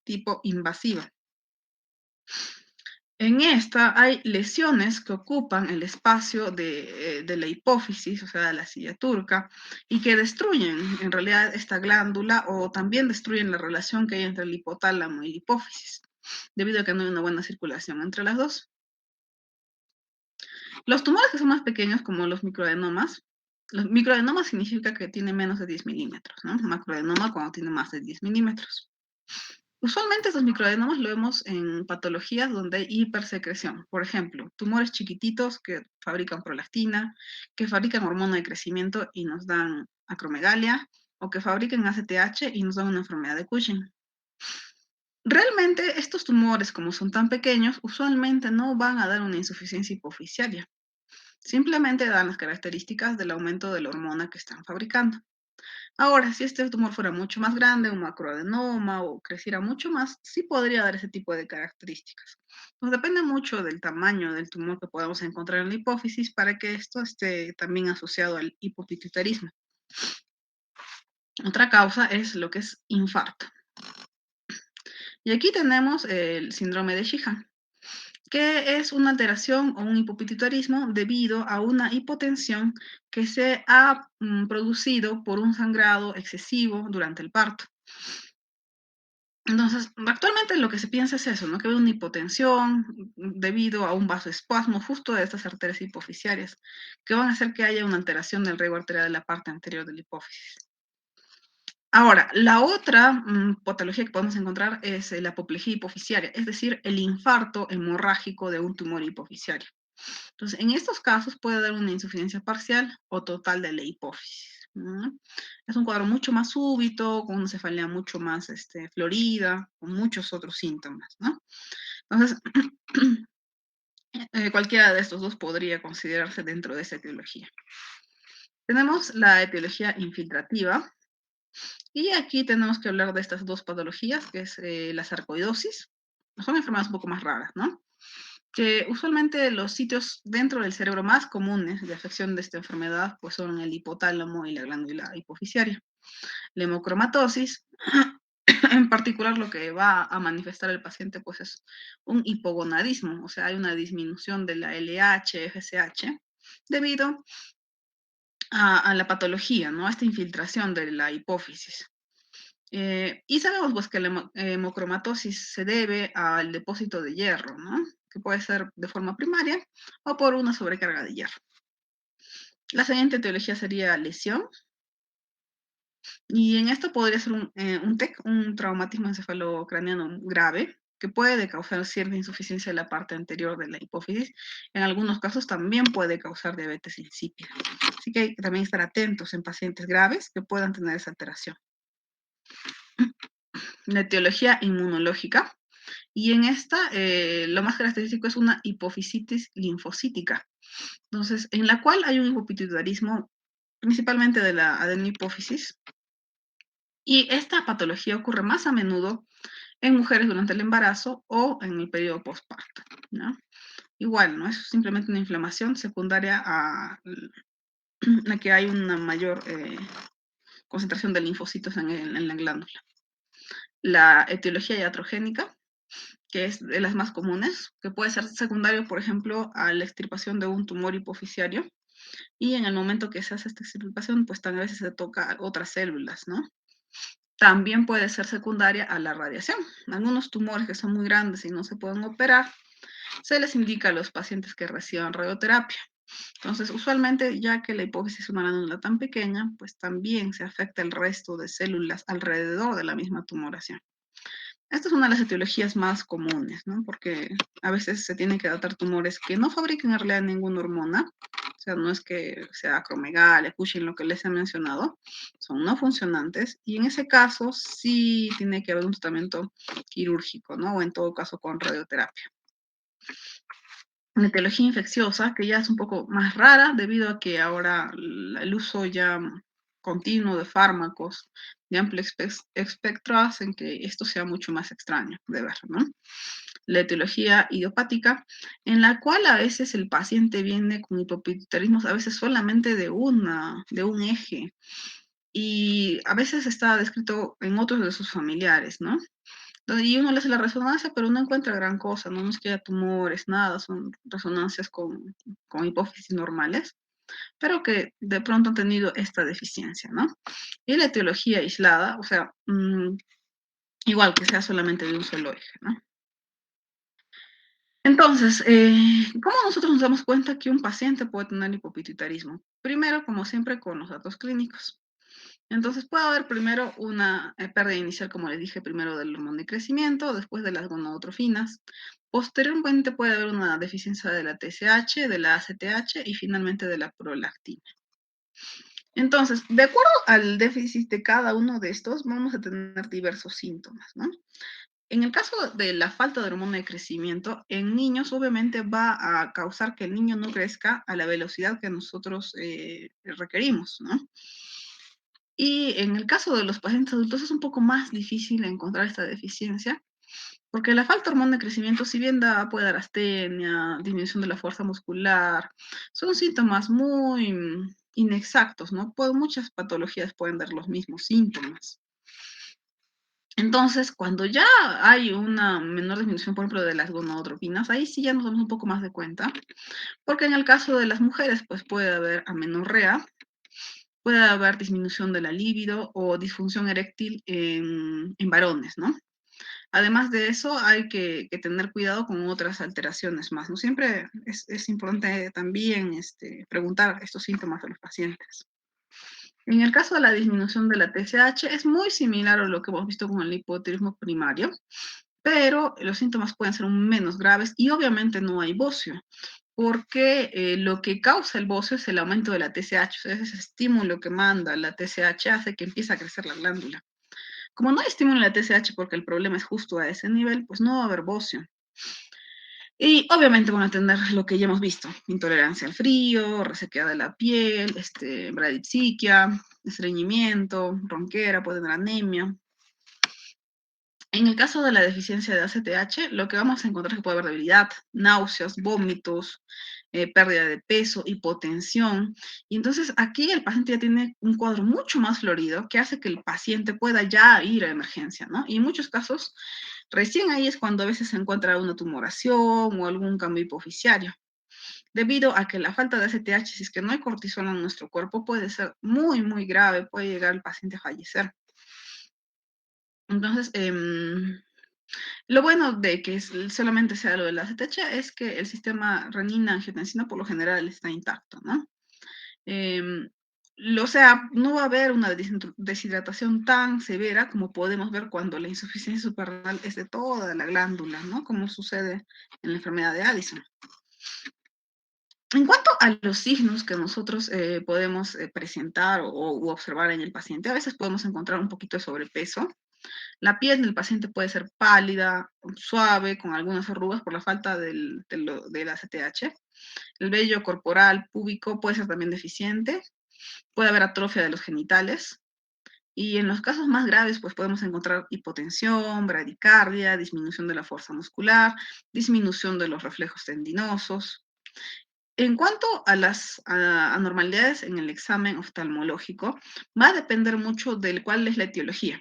tipo invasiva. En esta hay lesiones que ocupan el espacio de la hipófisis, o sea, de la silla turca, y que destruyen en realidad esta glándula o también destruyen la relación que hay entre el hipotálamo y la hipófisis, debido a que no hay una buena circulación entre las dos. Los tumores que son más pequeños, como los microadenomas significa que tiene menos de 10 milímetros, ¿no? Macroadenoma cuando tiene más de 10 milímetros. Usualmente estos microadenomas lo vemos en patologías donde hay hipersecreción. Por ejemplo, tumores chiquititos que fabrican prolactina, que fabrican hormona de crecimiento y nos dan acromegalia, o que fabrican ACTH y nos dan una enfermedad de Cushing. Realmente estos tumores, como son tan pequeños, usualmente no van a dar una insuficiencia hipofisiaria. Simplemente dan las características del aumento de la hormona que están fabricando. Ahora, si este tumor fuera mucho más grande, un macroadenoma o creciera mucho más, sí podría dar ese tipo de características. Pues depende mucho del tamaño del tumor que podamos encontrar en la hipófisis para que esto esté también asociado al hipopituitarismo. Otra causa es lo que es infarto. Y aquí tenemos el síndrome de Sheehan, que es una alteración o un hipopituitarismo debido a una hipotensión que se ha producido por un sangrado excesivo durante el parto. Entonces, actualmente lo que se piensa es eso, ¿no? Que hay una hipotensión debido a un vasoespasmo justo de estas arterias hipofisiarias, que van a hacer que haya una alteración del riego arterial de la parte anterior de la hipófisis. Ahora, la otra patología que podemos encontrar es la apoplejía hipofisiaria, es decir, el infarto hemorrágico de un tumor hipofisiario. Entonces, en estos casos puede dar una insuficiencia parcial o total de la hipófisis, ¿no? Es un cuadro mucho más súbito, con una cefalea mucho más florida, con muchos otros síntomas, ¿no? Entonces, cualquiera de estos dos podría considerarse dentro de esa etiología. Tenemos la etiología infiltrativa, y aquí tenemos que hablar de estas dos patologías, que es la sarcoidosis. Son enfermedades un poco más raras, ¿no? Que usualmente los sitios dentro del cerebro más comunes de afección de esta enfermedad pues son el hipotálamo y la glándula hipofisiaria. La hemocromatosis, en particular lo que va a manifestar el paciente pues es un hipogonadismo, o sea, hay una disminución de la LH, FSH, debido a la patología, ¿no? A esta infiltración de la hipófisis. Y sabemos pues que la hemocromatosis se debe al depósito de hierro, ¿no? Que puede ser de forma primaria o por una sobrecarga de hierro. La siguiente etiología sería lesión, y en esto podría ser un TEC, un traumatismo encefalocraniano grave, que puede causar cierta insuficiencia de la parte anterior de la hipófisis. En algunos casos también puede causar diabetes insípida. Así que hay que también estar atentos en pacientes graves que puedan tener esa alteración. La etiología inmunológica. Y en esta, lo más característico es una hipofisitis linfocítica. Entonces, en la cual hay un hipopituitarismo principalmente de la adenohipófisis. Y esta patología ocurre más a menudo en mujeres durante el embarazo o en el periodo postparto, ¿no? Igual, ¿no? Es simplemente una inflamación secundaria a que hay una mayor concentración de linfocitos en la glándula. La etiología iatrogénica, que es de las más comunes, que puede ser secundario, por ejemplo, a la extirpación de un tumor hipofisiario, y en el momento que se hace esta extirpación, pues también a veces se toca otras células, ¿no? También puede ser secundaria a la radiación. Algunos tumores que son muy grandes y no se pueden operar, se les indica a los pacientes que reciban radioterapia. Entonces, usualmente, ya que la hipófisis es una glándula tan pequeña, pues también se afecta el resto de células alrededor de la misma tumoración. Esta es una de las etiologías más comunes, ¿no? Porque a veces se tienen que tratar tumores que no fabrican en realidad ninguna hormona. O sea, no es que sea acromegalia, Cushing, lo que les he mencionado. Son no funcionantes. Y en ese caso sí tiene que haber un tratamiento quirúrgico, ¿no? O en todo caso con radioterapia. Una etiología infecciosa, que ya es un poco más rara debido a que ahora el uso ya continuo de fármacos de amplio espectro hacen que esto sea mucho más extraño de ver, ¿no? La etiología idiopática, en la cual a veces el paciente viene con hipopituitarismos, a veces solamente de un eje, y a veces está descrito en otros de sus familiares, ¿no? Y uno le hace la resonancia, pero no encuentra gran cosa, no es que haya tumores, nada, son resonancias con hipófisis normales, pero que de pronto han tenido esta deficiencia, ¿no? Y la etiología aislada, o sea, igual que sea solamente de un solo eje, ¿no? Entonces, ¿cómo nosotros nos damos cuenta que un paciente puede tener hipopituitarismo? Primero, como siempre, con los datos clínicos. Entonces, puede haber primero una pérdida inicial, como les dije, primero del hormón de crecimiento, después de las gonadotrofinas. Posteriormente puede haber una deficiencia de la TSH, de la ACTH y finalmente de la prolactina. Entonces, de acuerdo al déficit de cada uno de estos, vamos a tener diversos síntomas, ¿no? En el caso de la falta de hormona de crecimiento, en niños obviamente va a causar que el niño no crezca a la velocidad que nosotros requerimos, ¿no? Y en el caso de los pacientes adultos es un poco más difícil encontrar esta deficiencia, porque la falta de hormona de crecimiento, si bien puede dar astenia, disminución de la fuerza muscular, son síntomas muy inexactos, ¿no? Muchas patologías pueden dar los mismos síntomas. Entonces, cuando ya hay una menor disminución, por ejemplo, de las gonadotropinas, ahí sí ya nos damos un poco más de cuenta, porque en el caso de las mujeres, pues puede haber amenorrea, puede haber disminución de la libido o disfunción eréctil en varones, ¿no? Además de eso, hay que tener cuidado con otras alteraciones más, ¿no? Siempre es importante también preguntar estos síntomas a los pacientes. En el caso de la disminución de la TSH, es muy similar a lo que hemos visto con el hipotiroidismo primario, pero los síntomas pueden ser menos graves y obviamente no hay bocio, porque lo que causa el bocio es el aumento de la TSH, o sea, ese estímulo que manda la TSH hace que empiece a crecer la glándula. Como no hay estímulo en la TSH porque el problema es justo a ese nivel, pues no va a haber bocio. Y obviamente van a tener lo que ya hemos visto, intolerancia al frío, resequedad de la piel, bradipsiquia, estreñimiento, ronquera, puede tener anemia. En el caso de la deficiencia de ACTH, lo que vamos a encontrar es que puede haber debilidad, náuseas, vómitos, pérdida de peso, hipotensión. Y entonces aquí el paciente ya tiene un cuadro mucho más florido que hace que el paciente pueda ya ir a emergencia, ¿no? Y en muchos casos, recién ahí es cuando a veces se encuentra una tumoración o algún cambio hipofisiario. Debido a que la falta de ACTH, si es que no hay cortisol en nuestro cuerpo, puede ser muy, muy grave, puede llegar el paciente a fallecer. Entonces, lo bueno de que solamente sea lo de la ACTH es que el sistema renina-angiotensina por lo general está intacto, ¿no? Em, o sea, no va a haber una deshidratación tan severa como podemos ver cuando la insuficiencia suprarrenal es de toda la glándula, ¿no? Como sucede en la enfermedad de Addison. En cuanto a los signos que nosotros podemos presentar u observar en el paciente, a veces podemos encontrar un poquito de sobrepeso. La piel del paciente puede ser pálida, suave, con algunas arrugas por la falta del ACTH. El vello corporal púbico puede ser también deficiente. Puede haber atrofia de los genitales. Y en los casos más graves, pues podemos encontrar hipotensión, bradicardia, disminución de la fuerza muscular, disminución de los reflejos tendinosos. En cuanto a las anormalidades en el examen oftalmológico, va a depender mucho de cuál es la etiología.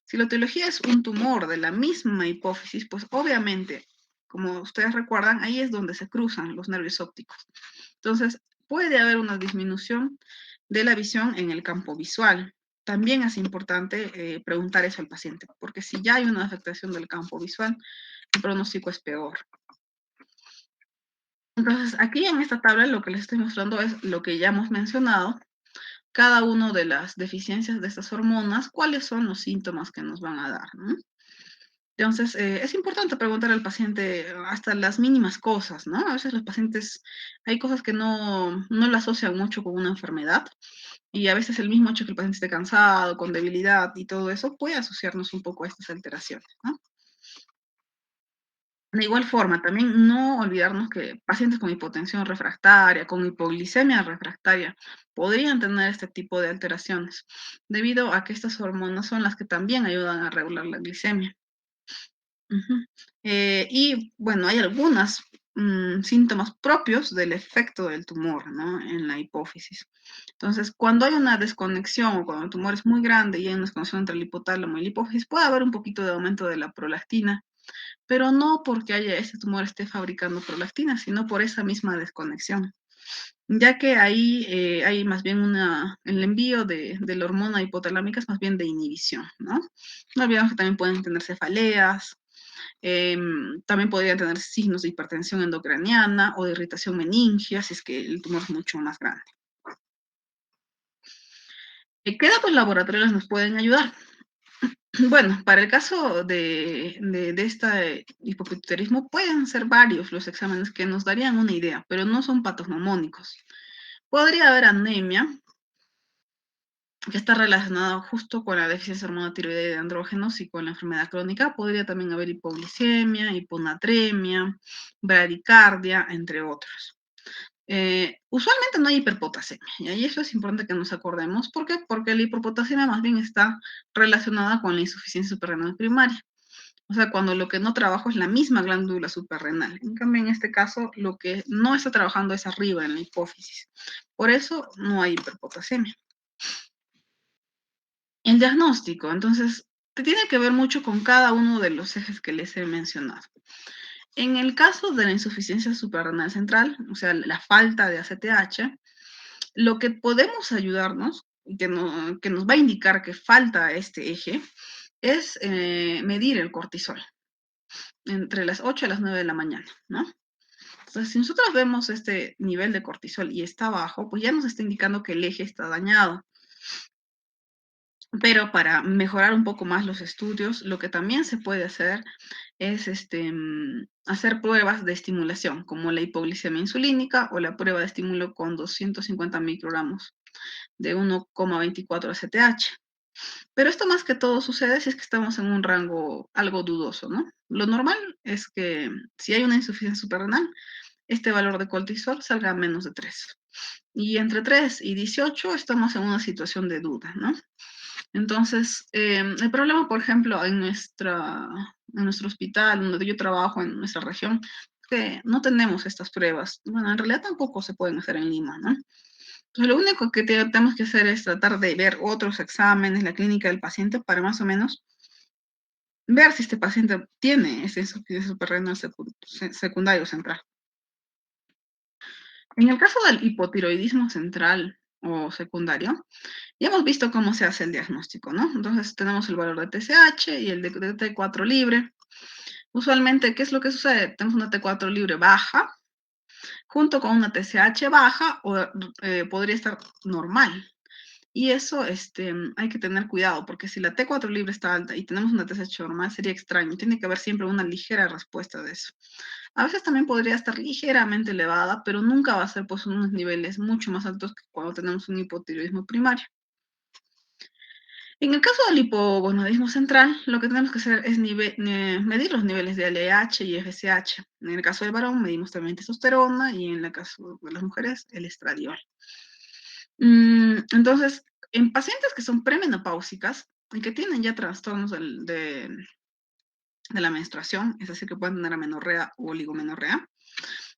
Si la etiología es un tumor de la misma hipófisis, pues obviamente, como ustedes recuerdan, ahí es donde se cruzan los nervios ópticos. Entonces, puede haber una disminución de la visión en el campo visual. También es importante preguntar eso al paciente, porque si ya hay una afectación del campo visual, el pronóstico es peor. Entonces, aquí en esta tabla lo que les estoy mostrando es lo que ya hemos mencionado, cada una de las deficiencias de estas hormonas, cuáles son los síntomas que nos van a dar, ¿no? Entonces, es importante preguntar al paciente hasta las mínimas cosas, ¿no? A veces los pacientes, hay cosas que no la asocian mucho con una enfermedad y a veces el mismo hecho que el paciente esté cansado, con debilidad y todo eso puede asociarnos un poco a estas alteraciones, ¿no? De igual forma, también no olvidarnos que pacientes con hipotensión refractaria, con hipoglicemia refractaria, podrían tener este tipo de alteraciones, debido a que estas hormonas son las que también ayudan a regular la glicemia. Ujú. Y bueno, hay algunas síntomas propios del efecto del tumor, ¿no? En la hipófisis. Entonces, cuando hay una desconexión o cuando el tumor es muy grande y hay una desconexión entre el hipotálamo y la hipófisis, puede haber un poquito de aumento de la prolactina, pero no porque ese tumor esté fabricando prolactina, sino por esa misma desconexión, ya que ahí hay más bien el envío de la hormona hipotalámica es más bien de inhibición, ¿no? No olvidemos que también pueden tener cefaleas, también podrían tener signos de hipertensión endocraniana o de irritación meningia, si es que el tumor es mucho más grande. ¿Qué datos laboratoriales nos pueden ayudar? Bueno, para el caso de este hipopituitarismo pueden ser varios los exámenes que nos darían una idea, pero no son patognomónicos. Podría haber anemia, que está relacionada justo con la deficiencia de hormona tiroidea de andrógenos y con la enfermedad crónica. Podría también haber hipoglicemia, hiponatremia, bradicardia, entre otros. Usualmente no hay hiperpotasemia, y eso es importante que nos acordemos. ¿Por qué? Porque la hiperpotasemia más bien está relacionada con la insuficiencia suprarrenal primaria. O sea, cuando lo que no trabajo es la misma glándula suprarrenal. En cambio, en este caso, lo que no está trabajando es arriba, en la hipófisis. Por eso no hay hiperpotasemia. El diagnóstico, entonces, tiene que ver mucho con cada uno de los ejes que les he mencionado. En el caso de la insuficiencia suprarrenal central, o sea, la falta de ACTH, lo que podemos ayudarnos, que nos va a indicar que falta este eje, es medir el cortisol entre las 8 y las 9 de la mañana, ¿no? Entonces, si nosotros vemos este nivel de cortisol y está bajo, pues ya nos está indicando que el eje está dañado. Pero para mejorar un poco más los estudios, lo que también se puede hacer es hacer pruebas de estimulación, como la hipoglicemia insulínica o la prueba de estímulo con 250 microgramos de 1,24 ACTH. Pero esto más que todo sucede si es que estamos en un rango algo dudoso, ¿no? Lo normal es que si hay una insuficiencia suprarrenal, este valor de cortisol salga a menos de 3. Y entre 3 y 18 estamos en una situación de duda, ¿no? Entonces, el problema, por ejemplo, en nuestro hospital, donde yo trabajo, en nuestra región, es que no tenemos estas pruebas. Bueno, en realidad tampoco se pueden hacer en Lima, ¿no? Entonces, lo único que tenemos que hacer es tratar de ver otros exámenes, la clínica del paciente, para más o menos ver si este paciente tiene ese insuficiencia suprarrenal secundario central. En el caso del hipotiroidismo central o secundario, ya hemos visto cómo se hace el diagnóstico, ¿no? Entonces tenemos el valor de TSH y el de T4 libre. Usualmente, ¿qué es lo que sucede? Tenemos una T4 libre baja, junto con una TSH baja, o podría estar normal. Y eso hay que tener cuidado, porque si la T4 libre está alta y tenemos una TSH normal, sería extraño. Tiene que haber siempre una ligera respuesta de eso. A veces también podría estar ligeramente elevada, pero nunca va a ser pues unos niveles mucho más altos que cuando tenemos un hipotiroidismo primario. En el caso del hipogonadismo central, lo que tenemos que hacer es medir los niveles de LH y FSH. En el caso del varón, medimos también testosterona y en el caso de las mujeres, el estradiol. Entonces, en pacientes que son premenopáusicas y que tienen ya trastornos de la menstruación, es decir, que pueden tener amenorrea o oligomenorrea,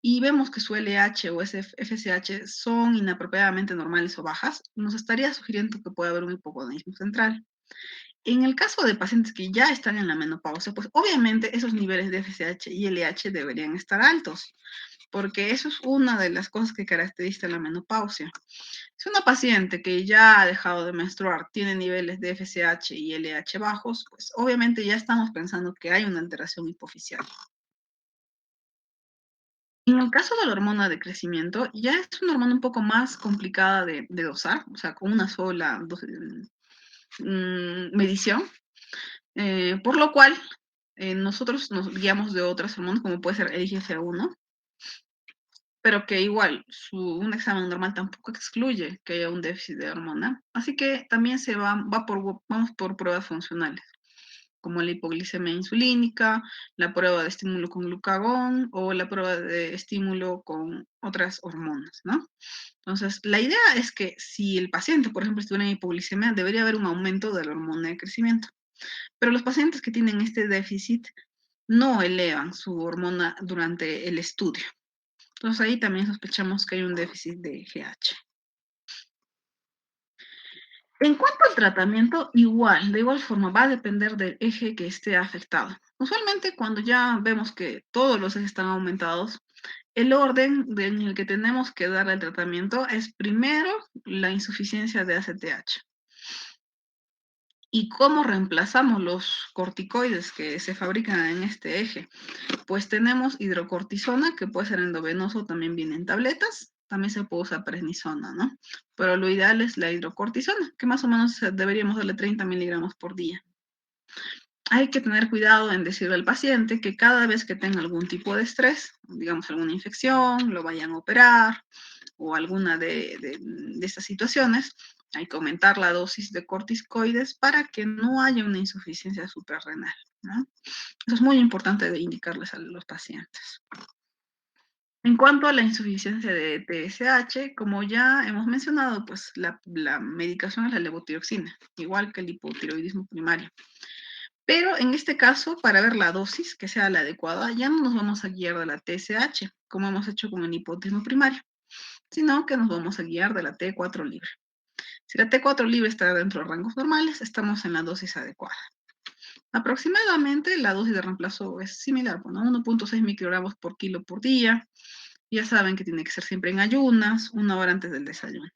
y vemos que su LH o FSH son inapropiadamente normales o bajas, nos estaría sugiriendo que puede haber un hipogonadismo central. En el caso de pacientes que ya están en la menopausia, pues obviamente esos niveles de FSH y LH deberían estar altos, porque eso es una de las cosas que caracteriza la menopausia. Si una paciente que ya ha dejado de menstruar tiene niveles de FSH y LH bajos, pues obviamente ya estamos pensando que hay una alteración hipofisial. En el caso de la hormona de crecimiento, ya es una hormona un poco más complicada de dosar, o sea, con una sola medición, por lo cual nosotros nos guiamos de otras hormonas, como puede ser el IGF-1, pero que igual un examen normal tampoco excluye que haya un déficit de hormona. Así que también vamos por pruebas funcionales, como la hipoglicemia insulínica, la prueba de estímulo con glucagón o la prueba de estímulo con otras hormonas, ¿no? Entonces, la idea es que si el paciente, por ejemplo, estuviera en hipoglicemia, debería haber un aumento de la hormona de crecimiento. Pero los pacientes que tienen este déficit no elevan su hormona durante el estudio. Entonces ahí también sospechamos que hay un déficit de GH. En cuanto al tratamiento, de igual forma, va a depender del eje que esté afectado. Usualmente cuando ya vemos que todos los ejes están aumentados, el orden en el que tenemos que dar el tratamiento es primero la insuficiencia de ACTH. ¿Y cómo reemplazamos los corticoides que se fabrican en este eje? Pues tenemos hidrocortisona, que puede ser endovenoso, también viene en tabletas. También se puede usar prednisona, ¿no? Pero lo ideal es la hidrocortisona, que más o menos deberíamos darle 30 miligramos por día. Hay que tener cuidado en decirle al paciente que cada vez que tenga algún tipo de estrés, digamos alguna infección, lo vayan a operar o alguna de estas situaciones, hay que aumentar la dosis de corticoides para que no haya una insuficiencia suprarrenal, ¿no? Eso es muy importante de indicarles a los pacientes. En cuanto a la insuficiencia de TSH, como ya hemos mencionado, pues la medicación es la levotiroxina, igual que el hipotiroidismo primario. Pero en este caso, para ver la dosis que sea la adecuada, ya no nos vamos a guiar de la TSH, como hemos hecho con el hipotiroidismo primario, sino que nos vamos a guiar de la T4 libre. Si la T4 libre está dentro de rangos normales, estamos en la dosis adecuada. Aproximadamente la dosis de reemplazo es similar, bueno, 1.6 microgramos por kilo por día. Ya saben que tiene que ser siempre en ayunas, 1 hora antes del desayuno.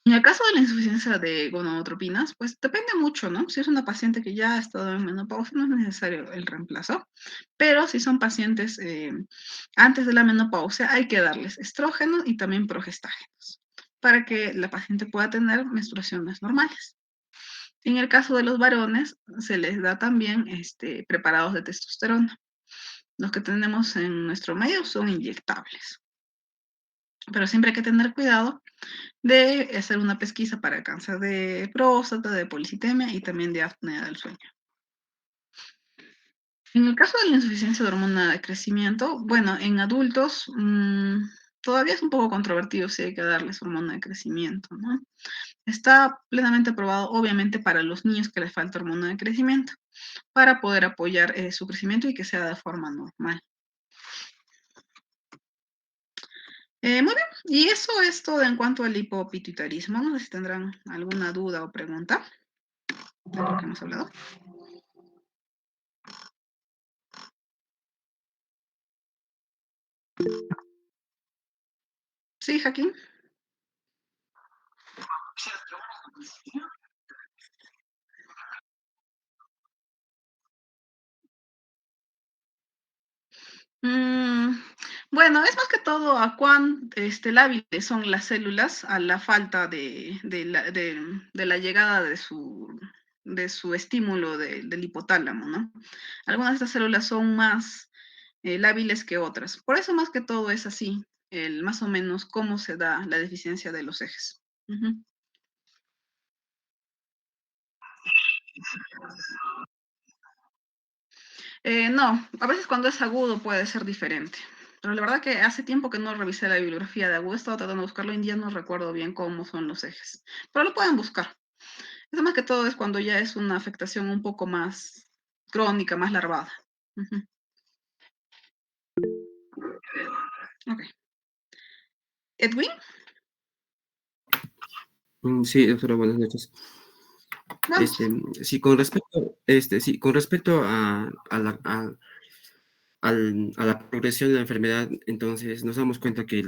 En el caso de la insuficiencia de gonadotropinas, pues depende mucho, ¿no? Si es una paciente que ya ha estado en menopausia, no es necesario el reemplazo, pero si son pacientes antes de la menopausia, hay que darles estrógeno y también progestágenos para que la paciente pueda tener menstruaciones normales. En el caso de los varones, se les da también preparados de testosterona. Los que tenemos en nuestro medio son inyectables. Pero siempre hay que tener cuidado de hacer una pesquisa para cáncer de próstata, de policitemia y también de apnea del sueño. En el caso de la insuficiencia de hormona de crecimiento, bueno, en adultos todavía es un poco controvertido si hay que darles hormona de crecimiento, ¿no? Está plenamente aprobado, obviamente, para los niños que les falta hormona de crecimiento, para poder apoyar su crecimiento y que sea de forma normal. Muy bien, y eso es todo en cuanto al hipopituitarismo. No sé si tendrán alguna duda o pregunta de lo que hemos hablado. Sí, Joaquín. Mm, bueno, es más que todo a cuán lábiles son las células a la falta de la llegada de su estímulo del hipotálamo, ¿no? Algunas de estas células son más lábiles que otras. Por eso más que todo es así, más o menos cómo se da la deficiencia de los ejes. Ujú. No, a veces cuando es agudo puede ser diferente. Pero la verdad que hace tiempo que no revisé la bibliografía de agudo, he estado tratando de buscarlo en día, no recuerdo bien cómo son los ejes. Pero lo pueden buscar. Eso más que todo es cuando ya es una afectación un poco más crónica, más larvada. Ujú. Ok. Edwin, Sí, doctora, buenas noches. vamos. Sí, con respecto a la progresión de la enfermedad, entonces nos damos cuenta que